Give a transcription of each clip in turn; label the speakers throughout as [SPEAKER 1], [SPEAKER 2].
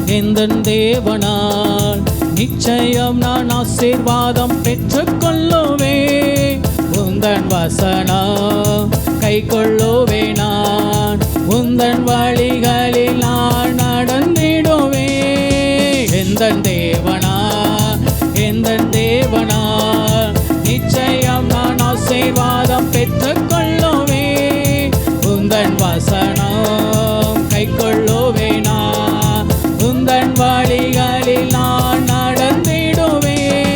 [SPEAKER 1] எந்தன் தேவனால் நிச்சயம் நான் ஆசீர்வாதம் பெற்றுக்கொள்ளுவே. உந்தன் வசனம் கை கொள்ளுவே. நான் உந்தன் வழிகளில் நான் நடந்திடுவே. எந்தன் தேவனால் நிச்சயம் நான் ஆசீர்வாதம் பெற்றுக்கொள்ளுவே. உந்தன் வசனம் கை கொள்ளுவே. நான் உந்தன் வழிகளில் நான் நடந்திடுவே.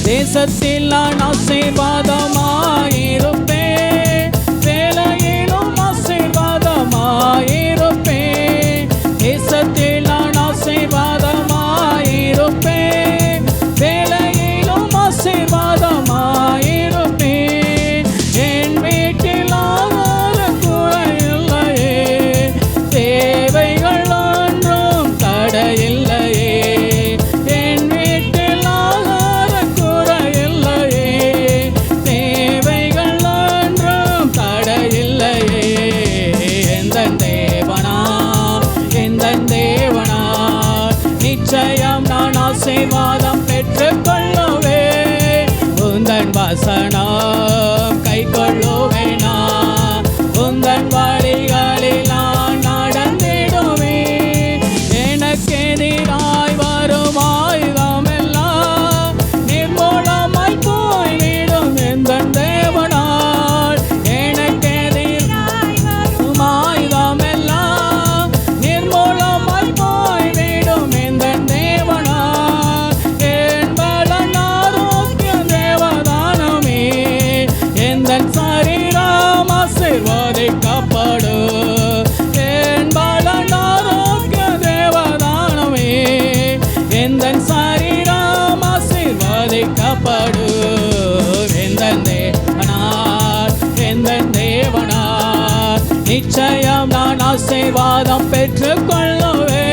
[SPEAKER 1] தேசத்தில் நான் ஆசீர்வாதமாயிருப்பேன். வேலையிலும் ஆசீர்வாதமாயிருப்பேன். தேசத்தில் நான் ஆசீர்வாதமாயிருப்பேன். வேலையிலும் ஆசீர்வாதமாயிருப்பேன். என் வீட்டில் ஆகார குறையில்லையே. தேவைகள் ஒன்றும் தடையில்லையே. என் வீட்டில் ஆகார குறையில்லையே. தேவைகள் ஒன்றும் தடையில்லையே. எந்தன் தேவனால் நிச்சயம் நான் ஆசீர்வாதம் பெற்றுக்கொள்ளுவே. உந்தன் வசனம் கை கொள்ளுவே. நான் உந்தன் வழிகளில் நான் நடந்திடுவே. எனக்கு எதிராய் வரும் ஆயுதமெல்லாம் நிர்மூலமாய் போய்விடும். எந்தன் தேவனால் எனக்கு எதிராய் வரும் ஆயுதமெல்லாம் நிர்மூலமாய் போய்விடும். எந்தன் தேவனால் என் பலன் ஆரோக்கிய தேவதானமே. எந்தன் சரீரம் ஆசீர்வதிக்கப்படும். என் பலன் ஆரோக்கிய தேவதானமே. எந்தன் சரீரம் ஆசீர்வதிக்கப்படும். எந்தன் தேவனால் நிச்சயம் நான் ஆசீர்வாதம் பெற்றுக்கொள்ளுவே.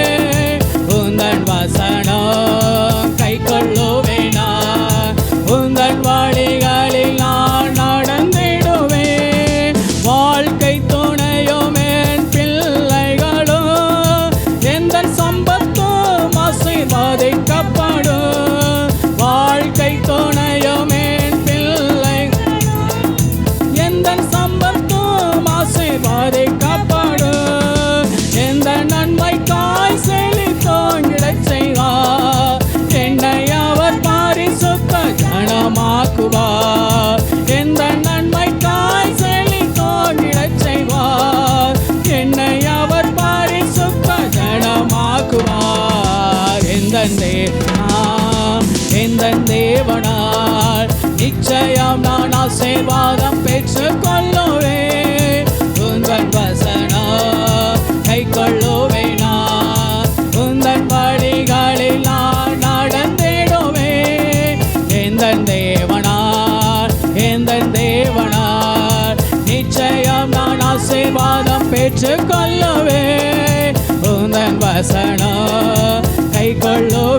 [SPEAKER 1] உந்தன் வசனம் கை கொள்ளுவே. நான் உந்தன் வழிகளில் நான் நடந்திடுவே. வாழ்க்கை துணையும் என் பிள்ளைகளும் எந்தன் சம்பத்தும் ஆசீர்வதிக்கப்படும். வாழ்க்கை துணையும் என் பிள்ளைகளும் எந்தன் சம்பத்தும் ஆசீர்வதிக்கப்படும். எந்த நன்மைக்காய் செழித்தோங்கிடச் செய்வார். என்னை அவர் பரிசுத்த ஜனமாக்குவார். எந்த நன்மைக்காய் செழித்தோங்கிடச் செய்வார். என்னை அவர் பரிசுத்த ஜனமாக்குவார். எந்தன் தேவனால் நிச்சயம் நான் ஆசீர்வாதம் பெற்றுக்கொள்ளுவே. உந்தன் வசனம் கை கொள்ளுவே. நான் உந்தன் வழிகளில் நான் நடந்திடுவே. எந்தன் தேவனால் நிச்சயம் நான் ஆசீர்வாதம் பெற்றுக்கொள்ளுவே. உந்தன் வசனம் கை கொள்ளுவே.